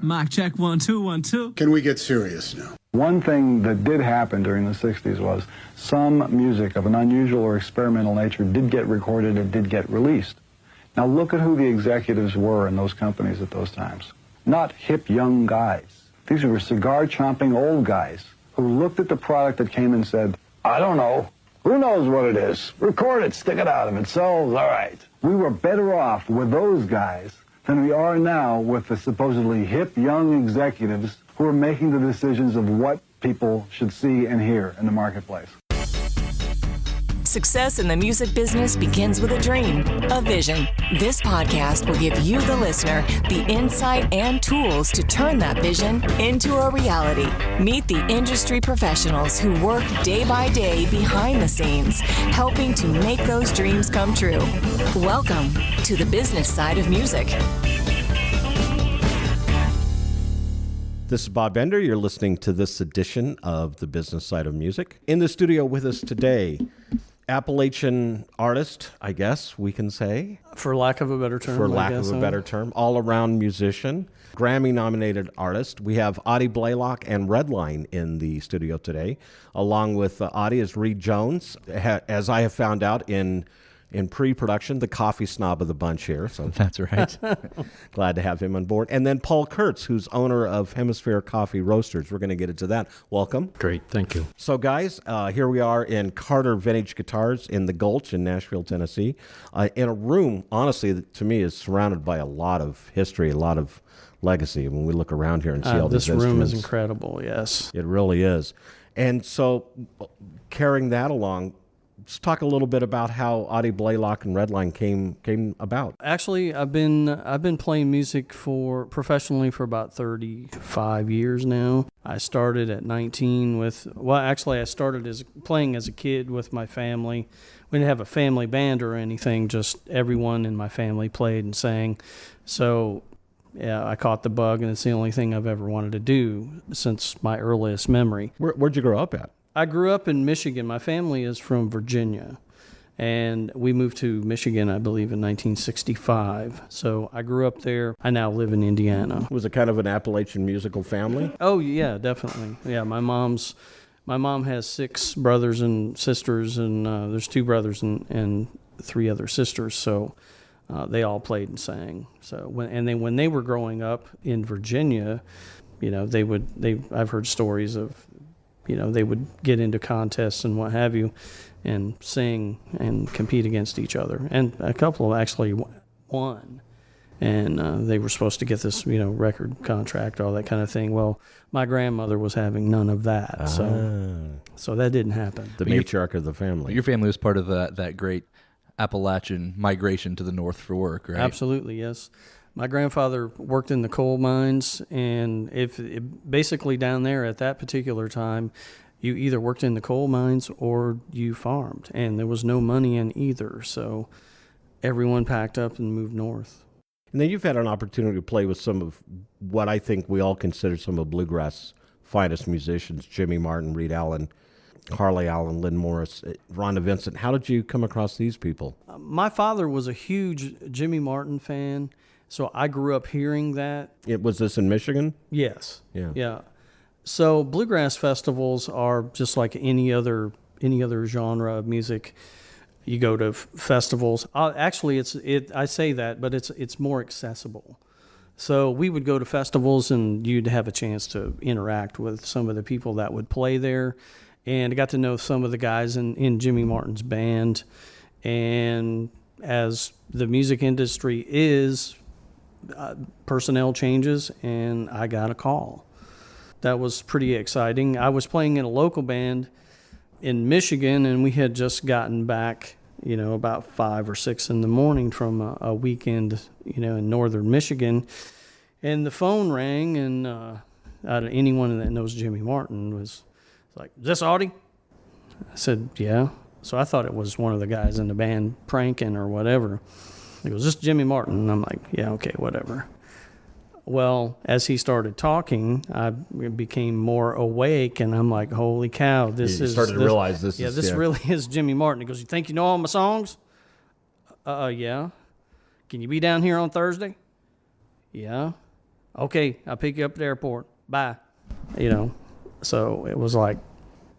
Mic check, 1 2 1 2. Can we get serious now? One thing that did happen during the 60s was some music of an unusual or experimental nature did get recorded and did get released. Now look at who the executives were in those companies at those times. Not hip young guys. These were cigar-chomping old guys who looked at the product that came and said, I don't know. Who knows what it is? Record it, stick it out. If it sells, all right. We were better off with those guys than we are now with the supposedly hip young executives who are making the decisions of what people should see and hear in the marketplace. Success in the music business begins with a dream, a vision. This podcast will give you, the listener, the insight and tools to turn that vision into a reality. Meet the industry professionals who work day by day behind the scenes, helping to make those dreams come true. Welcome to the business side of music. This is Bob Bender. You're listening to this edition of the business side of music. In the studio with us today, Appalachian artist, I guess we can say. For lack of a better term. For lack of a better term. All-around musician, Grammy-nominated artist. We have Audie Blaylock and Redline in the studio today. Along with Audie is Reed Jones, as I have found out in pre-production, the coffee snob of the bunch here. So that's right. Glad to have him on board. And then Paul Kurtz, who's owner of Hemisphere Coffee Roasters. We're going to get into that. Welcome. Great, thank you. So guys, here we are in Carter Vintage Guitars in the Gulch in Nashville, Tennessee, in a room, honestly, that to me is surrounded by a lot of history, a lot of legacy. When we look around here and see all these instruments. This room is incredible, yes. It really is. And so carrying that along, let's talk a little bit about how Audie Blaylock and Redline came about. Actually, I've been playing music professionally for about 35 years now. I started at 19 I started playing as a kid with my family. We didn't have a family band or anything, just everyone in my family played and sang. So yeah, I caught the bug, and it's the only thing I've ever wanted to do since my earliest memory. Where'd you grow up at? I grew up in Michigan. My family is from Virginia, and we moved to Michigan, I believe, in 1965. So I grew up there. I now live in Indiana. Was it kind of an Appalachian musical family? Oh, yeah, definitely. Yeah, my mom has 6 brothers and sisters, and there's 2 brothers and 3 other sisters. So they all played and sang. So when they were growing up in Virginia, you know, I've heard stories of, you know, they would get into contests and what have you and sing and compete against each other. And a couple actually won. And they were supposed to get this, you know, record contract, all that kind of thing. Well, my grandmother was having none of that. So that didn't happen. The matriarch of the family. Your family was part of that great Appalachian migration to the north for work, right? Absolutely, yes. My grandfather worked in the coal mines, and basically down there at that particular time, you either worked in the coal mines or you farmed, and there was no money in either, so everyone packed up and moved north. And then you've had an opportunity to play with some of what I think we all consider some of bluegrass' finest musicians, Jimmy Martin, Reed Allen, Harley Allen, Lynn Morris, Rhonda Vincent. How did you come across these people? My father was a huge Jimmy Martin fan. So I grew up hearing that. Was this in Michigan? Yes. Yeah. So bluegrass festivals are just like any other genre of music. You go to festivals. Actually, I say that, but it's more accessible. So we would go to festivals, and you'd have a chance to interact with some of the people that would play there, and I got to know some of the guys in Jimmy Martin's band. And as the music industry is, personnel changes, and I got a call. That was pretty exciting. I was playing in a local band in Michigan, and we had just gotten back, you know, about 5 or 6 in the morning from a weekend, you know, in northern Michigan, and the phone rang, and anyone that knows Jimmy Martin was like, "Is this Audie?" I said, "Yeah." So I thought it was one of the guys in the band pranking or whatever. He goes, "This is Jimmy Martin." And I'm like, "Yeah, okay, whatever." Well, as he started talking, I became more awake, and I'm like, "Holy cow, this is..." Started to realize this. Yeah, this really is Jimmy Martin. He goes, "You think you know all my songs?" Yeah. "Can you be down here on Thursday?" "Yeah." Okay, I'll pick you up at the airport. Bye. So it was like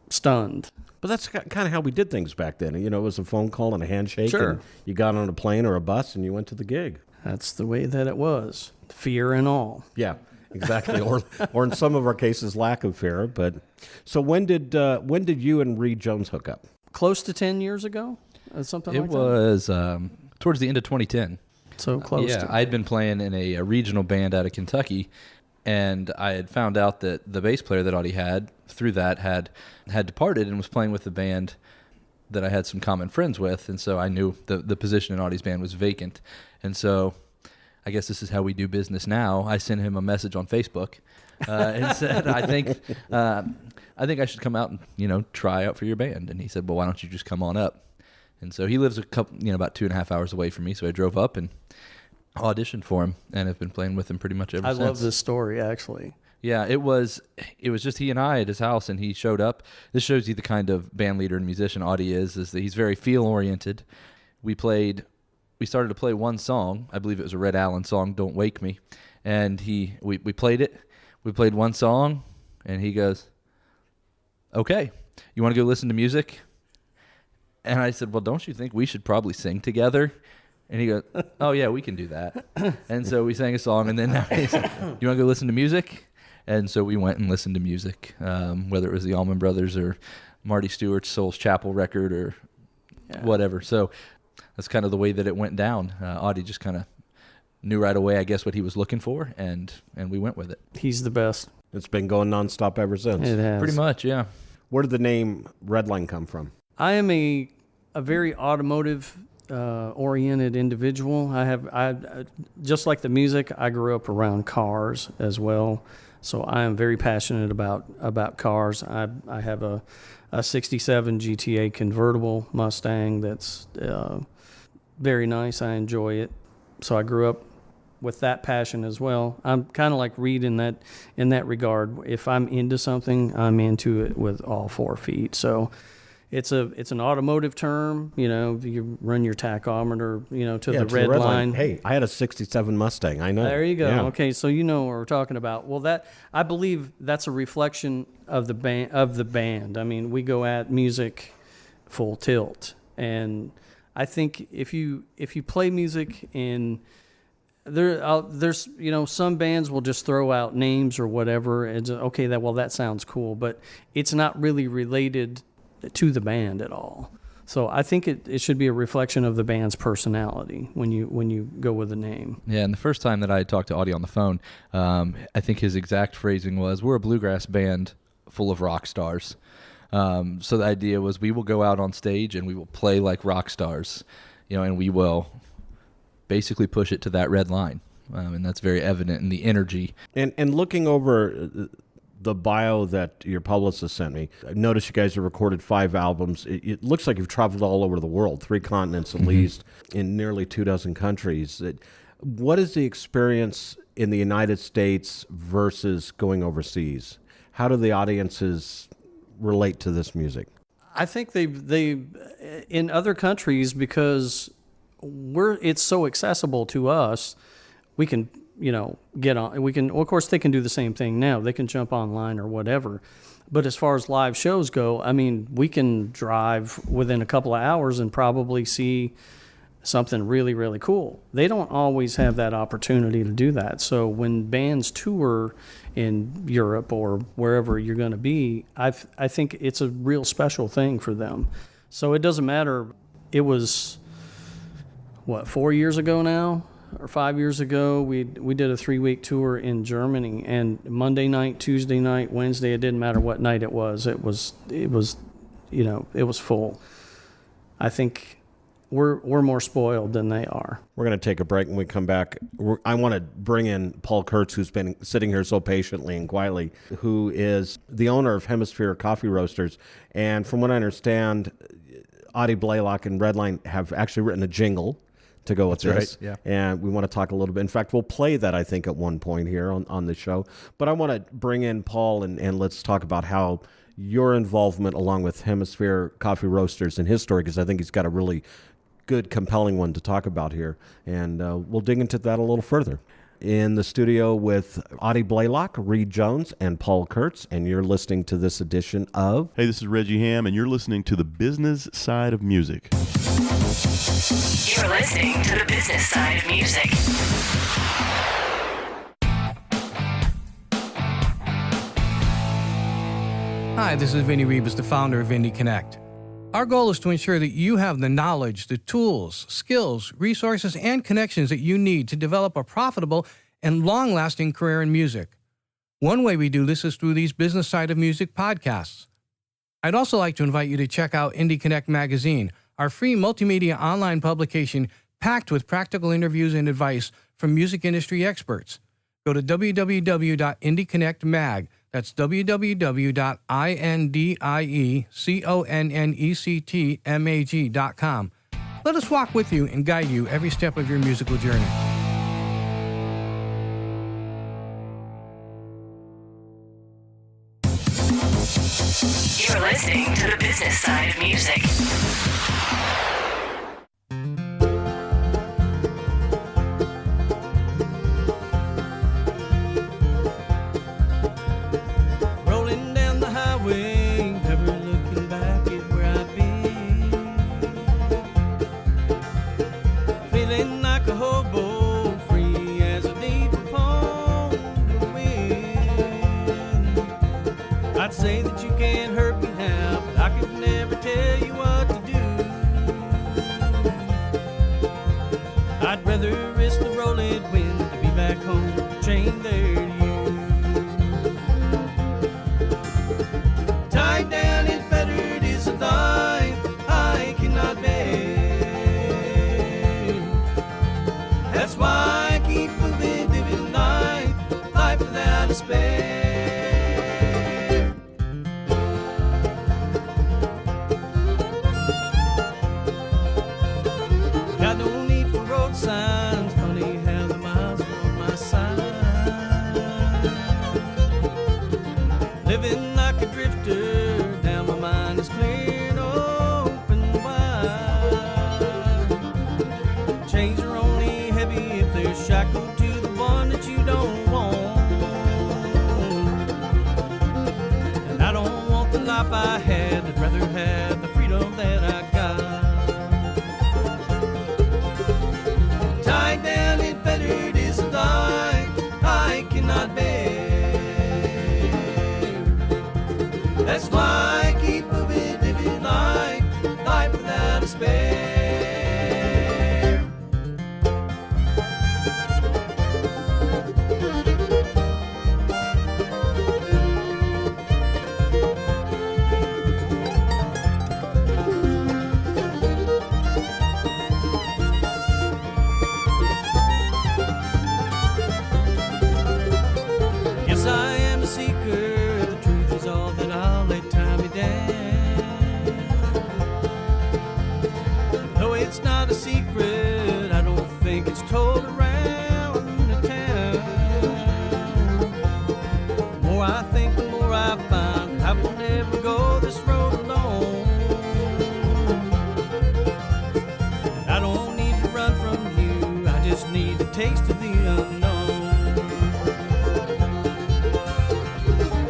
stunned. But that's kind of how we did things back then. It was a phone call and a handshake. Sure. And you got on a plane or a bus and you went to the gig. That's the way that it was. Fear and all. Yeah, exactly. or in some of our cases, lack of fear. But so when did you and Reed Jones hook up? Close to 10 years ago? Something like that? It was towards the end of 2010. So close Yeah, to. I had been playing in a regional band out of Kentucky, and I had found out that the bass player that Audie had, through that, had departed and was playing with the band that I had some common friends with, and so I knew the position in Audie's band was vacant. And so I guess this is how we do business now. I sent him a message on Facebook and said, I think I should come out and try out for your band. And he said, well, why don't you just come on up? And so he lives about 2.5 hours away from me, so I drove up and auditioned for him, and have been playing with him pretty much ever since. I love this story, actually. Yeah, it was just he and I at his house, and he showed up. This shows you the kind of band leader and musician Audie is that he's very feel oriented. We started to play one song. I believe it was a Red Allen song, "Don't Wake Me," and we played it. We played one song, and he goes, "Okay, you want to go listen to music?" And I said, "Well, don't you think we should probably sing together?" And he goes, "Oh yeah, we can do that." And so we sang a song, and then he said, "You want to go listen to music?" And so we went and listened to music, whether it was the Allman Brothers or Marty Stewart's Soul's Chapel record or whatever. So that's kind of the way that it went down. Audie just kind of knew right away, I guess, what he was looking for, and we went with it. He's the best. It's been going nonstop ever since. It has. Pretty much, yeah. Where did the name Redline come from? I am a very automotive oriented individual. I just like the music, I grew up around cars as well. So I am very passionate about cars. I have a 67 GTA convertible Mustang that's very nice. I enjoy it. So I grew up with that passion as well. I'm kind of like Reed in that regard. If I'm into something, I'm into it with all 4 feet. So it's an automotive term. You run your tachometer, to the red line. Hey, I had a 67 Mustang. I know. There you go. Yeah. Okay, so you know what we're talking about. Well, I believe that's a reflection of the band. I mean, we go at music full tilt, and I think if you play music in there's some bands will just throw out names or whatever, and okay, that sounds cool, but it's not really related to the band at all. So I think it should be a reflection of the band's personality when you go with a name. Yeah, and the first time that I talked to Audie on the phone, I think his exact phrasing was, "We're a bluegrass band full of rock stars." So the idea was we will go out on stage and we will play like rock stars, and we will basically push it to that red line. And that's very evident in the energy. And looking over the bio that your publicist sent me, I noticed you guys have recorded 5 albums. It looks like you've traveled all over the world, 3 continents at least, in nearly 24 countries. What is the experience in the United States versus going overseas? How do the audiences relate to this music? I think they in other countries, because it's so accessible to us, we can get on. We can, of course, they can do the same thing now. They can jump online or whatever. But as far as live shows go, I mean, we can drive within a couple of hours and probably see something really, really cool. They don't always have that opportunity to do that. So when bands tour in Europe or wherever you're going to be, I think it's a real special thing for them. So it doesn't matter. It was, 4 years ago now? Or 5 years ago, we did a 3-week tour in Germany, and Monday night, Tuesday night, Wednesday, it didn't matter what night it was full. I think we're more spoiled than they are. We're going to take a break. When we come back, I want to bring in Paul Kurtz, who's been sitting here so patiently and quietly, who is the owner of Hemisphere Coffee Roasters. And from what I understand, Audie Blaylock and Redline have actually written a jingle to go with this. Right, yeah. And we want to talk a little bit. In fact, we'll play that, I think, at one point here on the show. But I want to bring in Paul, and let's talk about how your involvement along with Hemisphere Coffee Roasters and his story, because I think he's got a really good, compelling one to talk about here. And we'll dig into that a little further. in the studio with Audie Blaylock, Reed Jones, and Paul Kurtz, and you're listening to this edition of... Hey, this is Reggie Ham, and you're listening to the business side of music. You're listening to the business side of music. Hi, this is Vinny Rebus, the founder of Indie Connect. Our goal is to ensure that you have the knowledge, the tools, skills, resources, and connections that you need to develop a profitable and long-lasting career in music. One way we do this is through these Business Side of Music podcasts. I'd also like to invite you to check out Indie Connect magazine, our free multimedia online publication packed with practical interviews and advice from music industry experts. Go to www.indieconnectmag.com. That's www.indieconnectmag.com. Let us walk with you and guide you every step of your musical journey. You're listening to the business side of music. Say that you can't hurt me now, but I could never tell you what to do. I'd rather risk the rolling wind to be back home, chained there to you. Tied down and fettered is a life I cannot bear. That's why I keep moving, living life without despair. Signs, funny how the miles are on my side. Living like a drifter, now my mind is clear and open wide. Chains are only heavy if they're shackled to the one that you don't want. And I don't want the life I had, I'd rather have the freedom that I got. Tied down and fettered is a life I cannot bear. That's why I keep moving, living life without despair. It's not a secret, I don't think it's told around the town. The more I think, the more I find I will never go this road alone. And I don't need to run from you, I just need a taste of the unknown.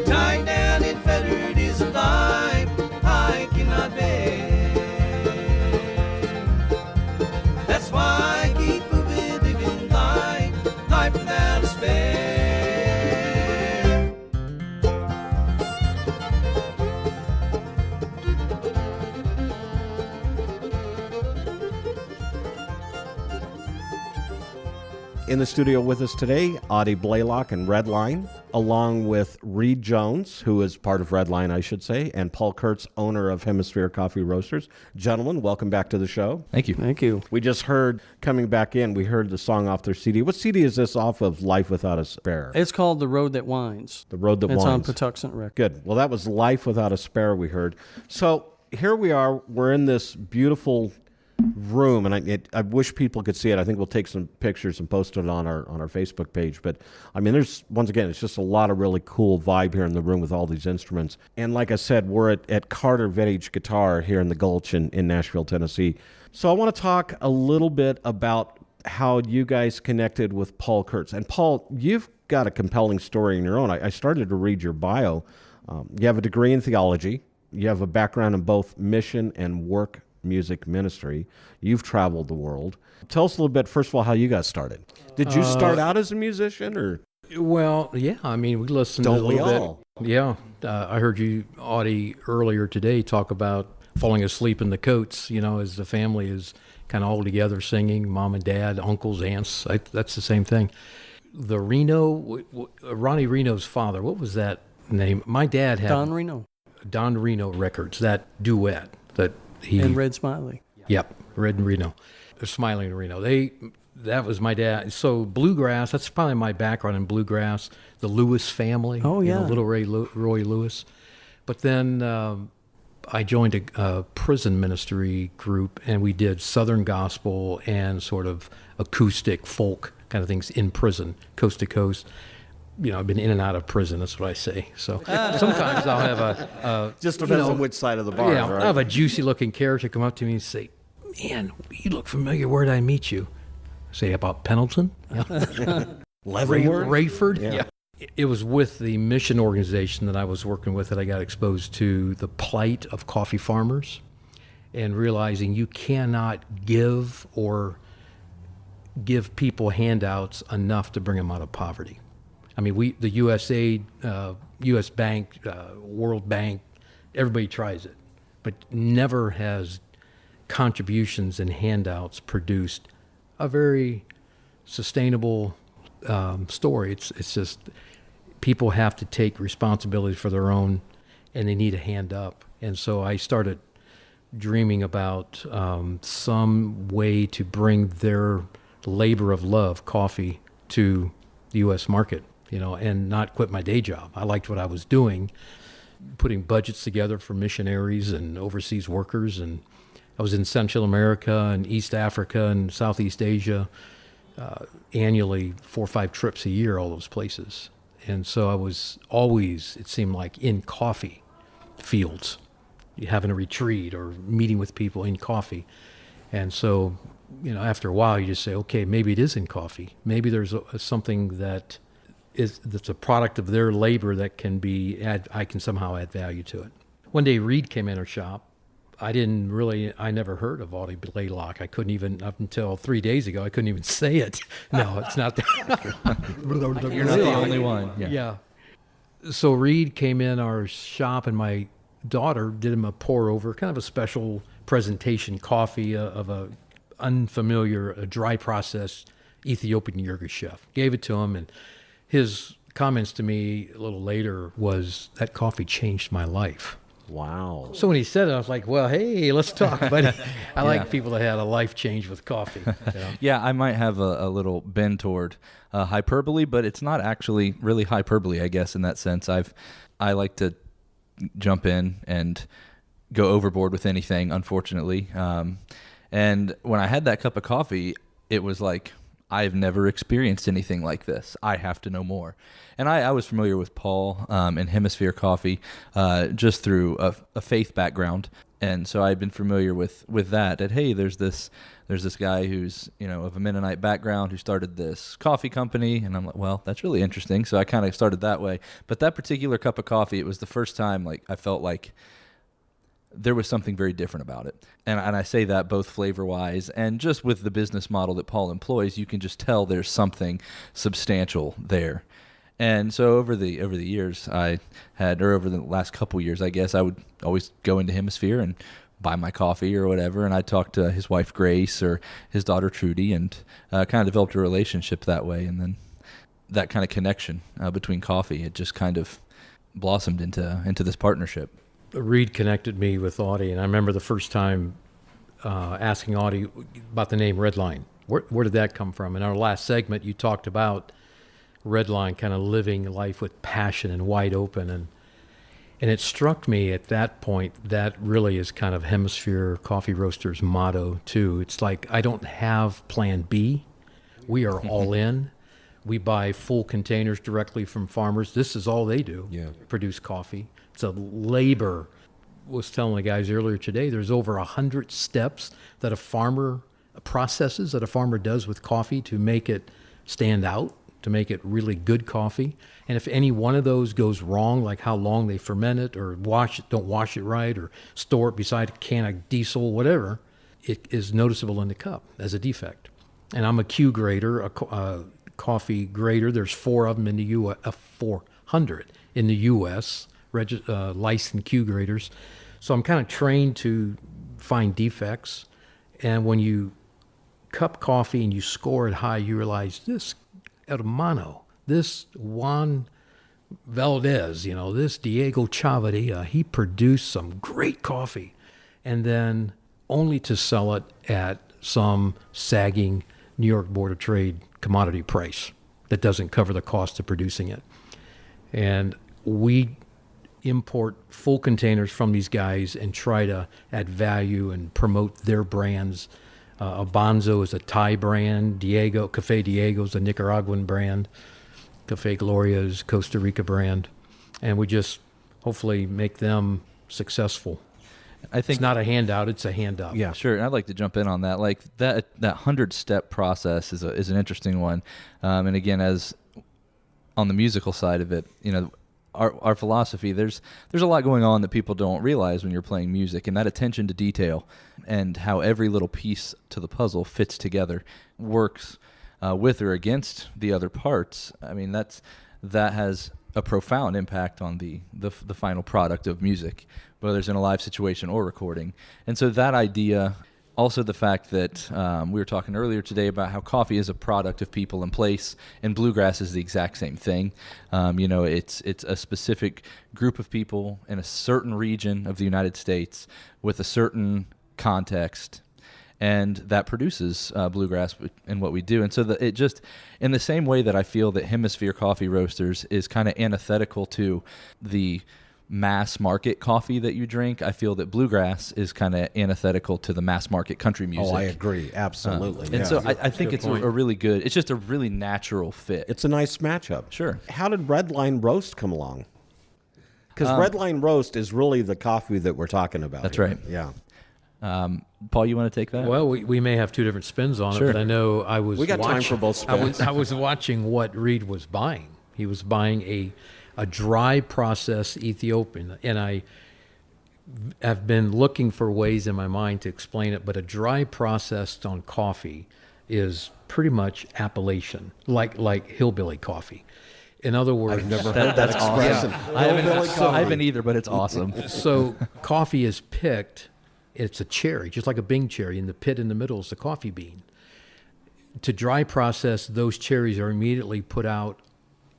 Tied down and fettered is a life I cannot bear. That's why I keep moving, living life without despair. In the studio with us today, Audie Blaylock and Redline, along with Reed Jones, who is part of Redline, I should say, and Paul Kurtz, owner of Hemisphere Coffee Roasters. Gentlemen, welcome back to the show. Thank you. Thank you. We just heard, coming back in, we heard the song off their CD. What CD is this off of, Life Without a Spare? It's called The Road That Winds. The Road That Winds. It's on Patuxent Records. Good. Well, that was Life Without a Spare we heard. So here we are. We're in this beautiful room, and I wish people could see it. I think we'll take some pictures and post it on our Facebook page. But I mean, there's, once again, it's just a lot of really cool vibe here in the room with all these instruments. And like I said, we're at Carter Vintage Guitar here in the Gulch in Nashville, Tennessee. So I want to talk a little bit about how you guys connected with Paul Kurtz. And Paul, you've got a compelling story in your own. I started to read your bio. You have a degree in theology. You have a background in both mission and work music ministry. You've traveled the world. Tell us a little bit, first of all, how you got started. Did you start out as a musician, or? Well, yeah. I mean, we listened Don't a we little all? bit. Yeah. I heard you, Audie, earlier today talk about falling asleep in the coats, as the family is kind of all together singing, mom and dad, uncles, aunts. That's the same thing. The Ronnie Reno's father, what was that name? My dad had Don Reno Records, that duet that he... And Red Smiley. Yep, Red and Reno. Smiling and Reno. That was my dad. So bluegrass, that's probably my background in bluegrass. The Lewis family. Oh, yeah. Little Roy Lewis. But then I joined a prison ministry group, and we did Southern gospel and sort of acoustic folk kind of things in prison, coast to coast. I've been in and out of prison, that's what I say. So sometimes I'll have a Just depends on which side of the bar, yeah, right? I'll have a juicy-looking character come up to me and say, "Man, you look familiar. Where did I meet you?" Say, about Pendleton? Yeah. Leavenworth? Rayford? Yeah. It was with the mission organization that I was working with that I got exposed to the plight of coffee farmers and realizing you cannot give people handouts enough to bring them out of poverty. I mean, the USAID, U.S. Bank, World Bank, everybody tries it, but never has contributions and handouts produced a very sustainable story. It's just people have to take responsibility for their own, and they need a hand up. And so I started dreaming about some way to bring their labor of love, coffee, to the U.S. market, and not quit my day job. I liked what I was doing, putting budgets together for missionaries and overseas workers. And I was in Central America and East Africa and Southeast Asia annually, 4 or 5 trips a year, all those places. And so I was always, it seemed like, in coffee fields, having a retreat or meeting with people in coffee. And so, after a while, you just say, okay, maybe it is in coffee. Maybe there's something that's a product of their labor that I can somehow add value to it. One day, Reed came in our shop. I never heard of Audie Blaylock. I couldn't even, up until 3 days ago, I couldn't even say it. No, it's not that. You're not the only one. Yeah. So Reed came in our shop, and my daughter did him a pour over, kind of a special presentation coffee of a dry process Ethiopian Yirgacheffe. Gave it to him, and his comments to me a little later was, that coffee changed my life. Wow. So when he said it, I was like, well, hey, let's talk, buddy. I like people that had a life change with coffee. Yeah, I might have a little bend toward hyperbole, but it's not actually really hyperbole, I guess, in that sense. I like to jump in and go overboard with anything, unfortunately. And when I had that cup of coffee, it was like, I've never experienced anything like this. I have to know more. And I was familiar with Paul and Hemisphere Coffee just through a faith background. And so I'd been familiar with that, hey, there's this guy who's, of a Mennonite background who started this coffee company. And I'm like, well, that's really interesting. So I kind of started that way. But that particular cup of coffee, it was the first time I felt like there was something very different about it. And I say that both flavor-wise and just with the business model that Paul employs, you can just tell there's something substantial there. And so over the years over the last couple years, I guess, I would always go into Hemisphere and buy my coffee or whatever, and I'd talk to his wife Grace or his daughter Trudy, and kind of developed a relationship that way. And then that kind of connection between coffee, it just kind of blossomed into this partnership. Reed connected me with Audie, and I remember the first time asking Audie about the name Redline. Where did that come from? In our last segment, you talked about Redline kind of living life with passion and wide open, and it struck me at that point that really is kind of Hemisphere Coffee Roasters' motto too. It's like, I don't have plan B. We are all in. We buy full containers directly from farmers. This is all they do, produce coffee. It's a labor. I was telling the guys earlier today, there's over 100 steps that a farmer processes that a farmer does with coffee to make it stand out, to make it really good coffee. And if any one of those goes wrong, like how long they ferment it or don't wash it right, or store it beside a can of diesel, whatever, it is noticeable in the cup as a defect. And I'm a Q grader, a coffee grader. There's 4 of them in the U.S., 400 in the U.S., licensed Q graders. So I'm kind of trained to find defects. And when you cup coffee and you score it high, you realize this hermano, this Juan Valdez, this Diego Chavarria, he produced some great coffee. And then only to sell it at some sagging New York Board of Trade commodity price that doesn't cover the cost of producing it. And we import full containers from these guys and try to add value and promote their brands. Abanzo is a Thai brand. Café Diego is a Nicaraguan brand. Café Gloria is Costa Rica brand. And we just hopefully make them successful. I think it's not a handout, it's a hand up. Yeah, sure. And I'd like to jump in on that. Like that 100-step process is an interesting one. And again, as on the musical side of it, our philosophy, there's a lot going on that people don't realize when you're playing music, and that attention to detail and how every little piece to the puzzle fits together, works with or against the other parts. I mean, that has a profound impact on the final product of music, whether it's in a live situation or recording. And so that idea, also the fact that we were talking earlier today about how coffee is a product of people and place, and bluegrass is the exact same thing. It's a specific group of people in a certain region of the United States with a certain context, and that produces bluegrass in what we do. And so it just, in the same way that I feel that Hemisphere Coffee Roasters is kind of antithetical to the mass market coffee that you drink, I feel that bluegrass is kind of antithetical to the mass market country music. Oh, I agree. Absolutely. And so I think it's a really good, it's just a really natural fit. It's a nice matchup. Sure. How did Redline Roast come along? Because Redline Roast is really the coffee that we're talking about. That's here. right. Yeah. Paul, you want to take that? Well, we may have two different spins on Sure. it, but I know I was We got time for both spins. I was watching what Reed was buying. He was buying a dry process Ethiopian, and I have been looking for ways in my mind to explain it, but a dry processed on coffee is pretty much Appalachian, like hillbilly coffee. In other words, I've never heard that expression. Yeah. I haven't either, but it's awesome. So coffee is picked. It's a cherry, just like a Bing cherry. In the pit in the middle is the coffee bean. To dry process, those cherries are immediately put out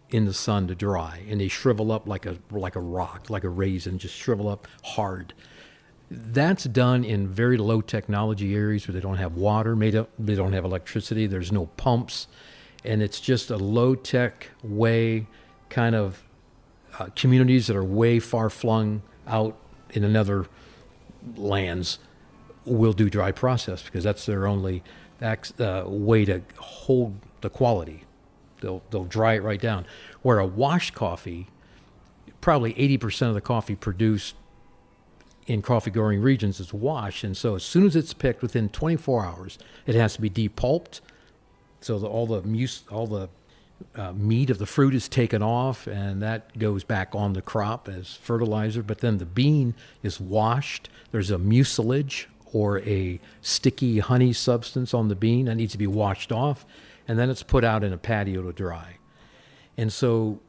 in the sun to dry, and they shrivel up like a rock, like a raisin, just shrivel up hard. That's done in very low technology areas where they don't have water, they don't have electricity, there's no pumps, and it's just a low tech way, kind of communities that are way far flung out in another lands will do dry process because that's their only way to hold the quality. They'll dry it right down. Where a washed coffee, probably 80% of the coffee produced in coffee growing regions is washed, and so as soon as it's picked, within 24 hours, it has to be depulped. So all the meat of the fruit is taken off, and that goes back on the crop as fertilizer. But then the bean is washed. There's a mucilage or a sticky honey substance on the bean that needs to be washed off, and then it's put out in a patio to dry. And so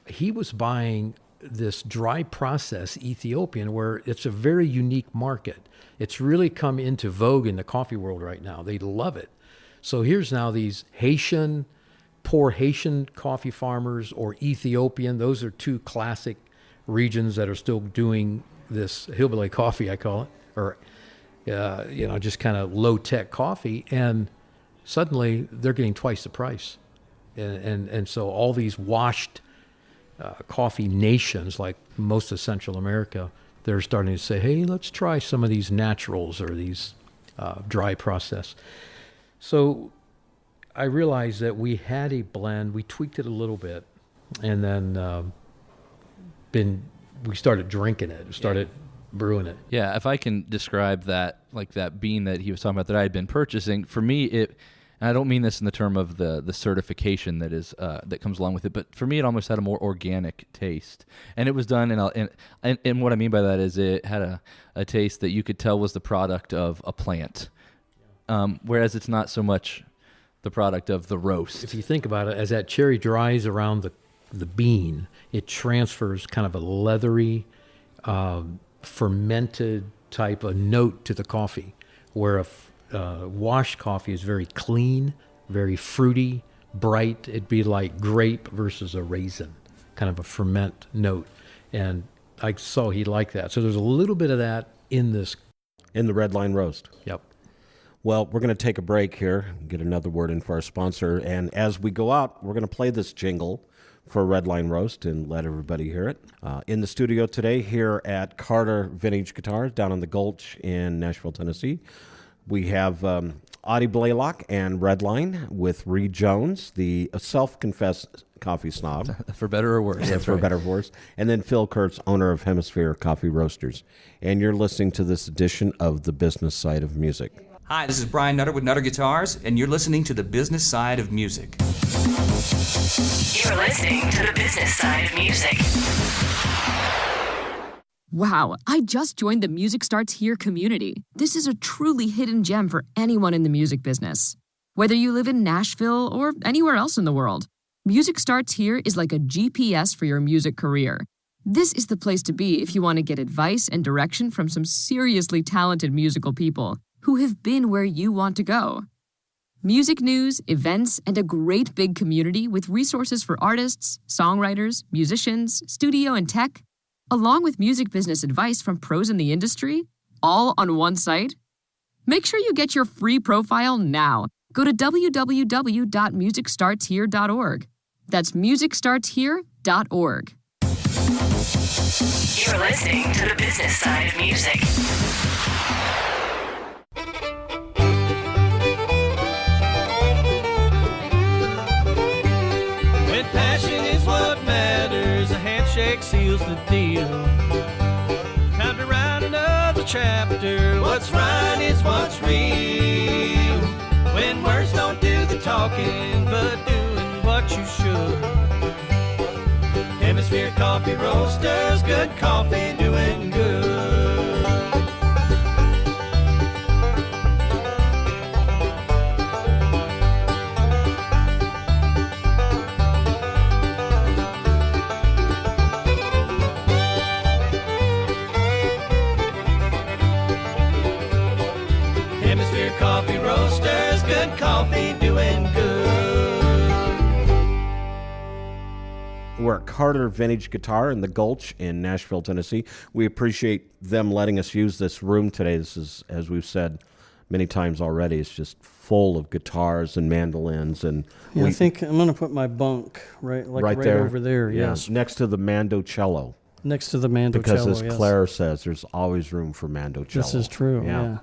he was buying this dry process Ethiopian, where it's a very unique market. It's really come into vogue in the coffee world right now. They love it. So here's now these poor Haitian coffee farmers, or Ethiopian. Those are two classic regions that are still doing this hillbilly coffee, I call it, or just kind of low tech coffee. And suddenly they're getting twice the price. And so all these washed coffee nations, like most of Central America, they're starting to say, hey, let's try some of these naturals or these dry process. So I realized that we had a blend. We tweaked it a little bit, and then we started drinking it. Started brewing it. Yeah, if I can describe that, like that bean that he was talking about that I had been purchasing, for me, and I don't mean this in the term of the certification that is that comes along with it, but for me, it almost had a more organic taste, and it was done and what I mean by that is it had a taste that you could tell was the product of a plant, whereas it's not so much the product of the roast. If you think about it, as that cherry dries around the bean, it transfers kind of a leathery, fermented type of note to the coffee, where a washed coffee is very clean, very fruity, bright. It'd be like grape versus a raisin, kind of a ferment note. And I saw he liked that. So there's a little bit of that in this. In the Redline roast. Yep. Well, we're going to take a break here, get another word in for our sponsor. And as we go out, we're going to play this jingle for Redline Roast and let everybody hear it. In the studio today here at Carter Vintage Guitars down in the Gulch in Nashville, Tennessee, we have Audie Blaylock and Redline with Reed Jones, the self-confessed coffee snob. For better or worse. Yeah, for better or worse. And then Phil Kurtz, owner of Hemisphere Coffee Roasters. And you're listening to this edition of The Business Side of Music. Hi, this is Brian Nutter with Nutter Guitars, and you're listening to The Business Side of Music. You're listening to The Business Side of Music. Wow, I just joined the Music Starts Here community. This is a truly hidden gem for anyone in the music business. Whether you live in Nashville or anywhere else in the world, Music Starts Here is like a GPS for your music career. This is the place to be if you want to get advice and direction from some seriously talented musical people who have been where you want to go. Music news, events, and a great big community with resources for artists, songwriters, musicians, studio and tech, along with music business advice from pros in the industry, all on one site? Make sure you get your free profile now. Go to www.musicstartshere.org. That's musicstartshere.org. You're listening to The Business Side of Music. When passion is what matters, a handshake seals the deal. Time to write another chapter. What's right is what's real. When words don't do the talking, but doing what you should. Hemisphere Coffee Roasters, good coffee doing good. Hemisphere Coffee Roasters, good coffee doing good. We're at Carter Vintage Guitar in the Gulch in Nashville, Tennessee. We appreciate them letting us use this room today. This is, as we've said many times already, it's just full of guitars and mandolins. And Yeah, I think I'm going to put my bunk right there over there. Yeah, Yes, next to the mandocello. next to the mandocello. Because as yes. Claire says, there's always room for mandocello. This is true. Yeah.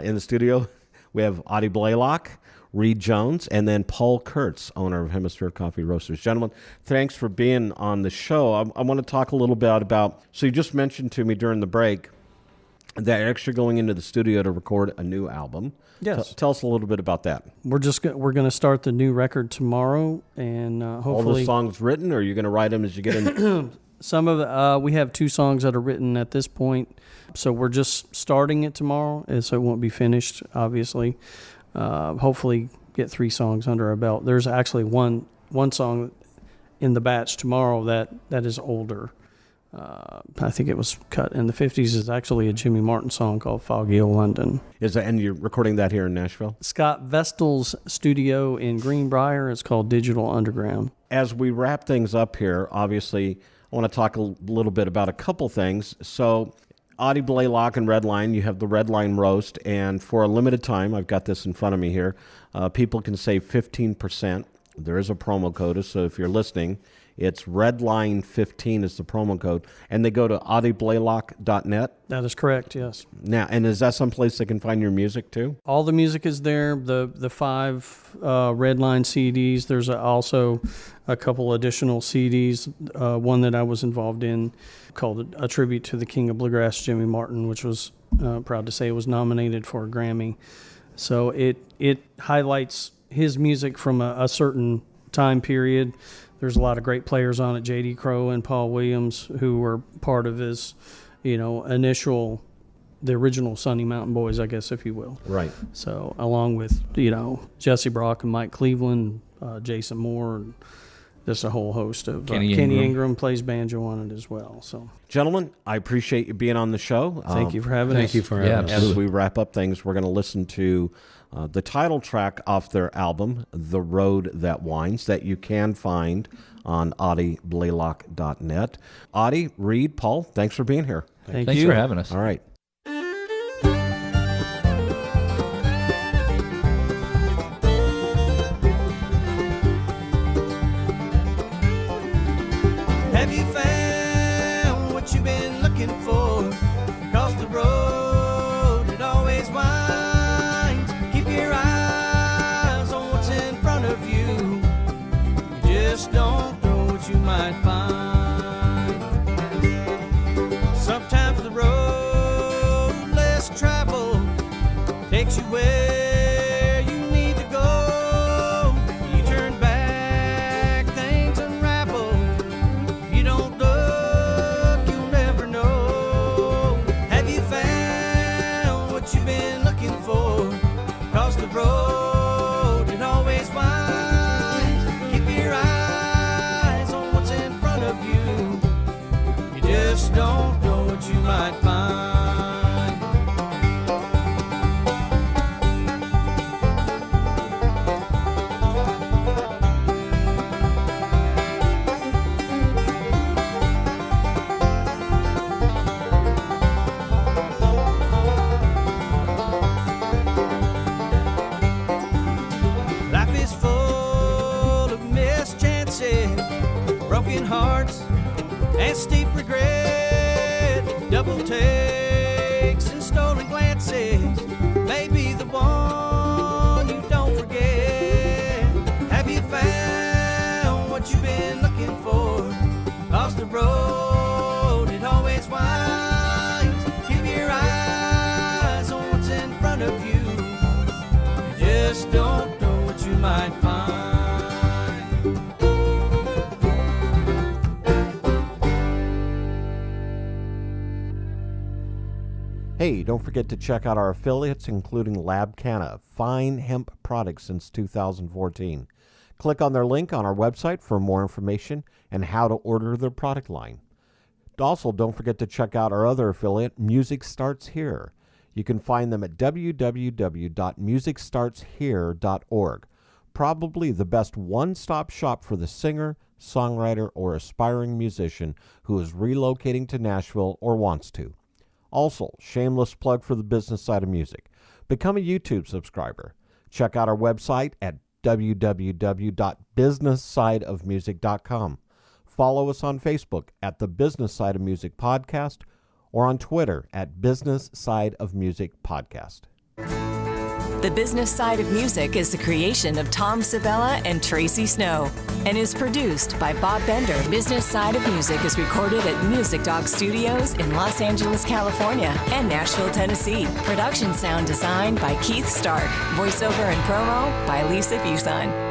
In the studio, we have Audie Blaylock, Reed Jones, and then Paul Kurtz, owner of Hemisphere Coffee Roasters. Gentlemen, thanks for being on the show. I want to talk a little bit about, so you just mentioned to me during the break that you're actually going into the studio to record a new album. Yes. Tell us a little bit about that. We're going to start the new record tomorrow, and hopefully All the songs written, or are you going to write them as you get in? some of the, we have 2 songs that are written at this point, so we're just starting it tomorrow, and so it won't be finished, obviously. Hopefully get 3 songs under our belt. There's actually one song in the batch tomorrow that is older. I think it was cut in the 50s. Is actually a Jimmy Martin song called Foggy Old London. And you're recording that here in Nashville? Scott Vestal's studio in Greenbrier. It's called Digital Underground. As we wrap things up here, obviously, I want to talk a little bit about a couple things. So, Audie Blaylock and Redline, you have the Redline Roast, and for a limited time, I've got this in front of me here, people can save 15%. There is a promo code, so if you're listening, It's Redline15 is the promo code. And they go to audieblaylock.net. That is correct, yes. Now, and is that someplace they can find your music too? All the music is there. The 5 Redline CDs. There's also a couple additional CDs. One that I was involved in called A Tribute to the King of Bluegrass, Jimmy Martin, which was proud to say it was nominated for a Grammy. So it highlights his music from a certain time period. There's a lot of great players on it, J.D. Crowe and Paul Williams, who were part of his, the original Sunny Mountain Boys, I guess, if you will. Right. So along with, Jesse Brock and Mike Cleveland, Jason Moore, and just a whole host of Kenny Ingram plays banjo on it as well. So, gentlemen, I appreciate you being on the show. Thank you for having us. Thank you for having us. As we wrap up things, we're going to listen to the title track off their album, The Road That Winds, that you can find on audieblaylock.net. Audie, Reed, Paul, thanks for being here. Thanks for having us. All right. Have you found what you've been looking for? Across the road, it always winds. Keep your eyes on what's in front of you. You just don't know what you might find. Sometimes the road less traveled takes you where you need to go. You turn back, things unravel. You don't look, you'll never know. Have you found what you've been looking for? Across the road, it always winds. Keep your eyes on what's in front of you. You just don't know what you might find. Life is full of mischances, broken hearts, and steep regret. Double takes and stolen glances may be the one you don't forget. Have you found what you've been looking for? Across the road, it always winds. Keep your eyes on what's in front of you. You just don't know what you might find. Hey, don't forget to check out our affiliates, including Labcana, fine hemp products since 2014. Click on their link on our website for more information and how to order their product line. Also, don't forget to check out our other affiliate, Music Starts Here. You can find them at www.musicstartshere.org. Probably the best one-stop shop for the singer, songwriter, or aspiring musician who is relocating to Nashville or wants to. Also, shameless plug for the business side of music. Become a YouTube subscriber. Check out our website at www.businesssideofmusic.com. Follow us on Facebook at the Business Side of Music Podcast or on Twitter at Business Side of Music Podcast. The Business Side of Music is the creation of Tom Sabella and Tracy Snow and is produced by Bob Bender. Business Side of Music is recorded at Music Dog Studios in Los Angeles, California and Nashville, Tennessee. Production sound design by Keith Stark. Voiceover and promo by Lisa Fuson.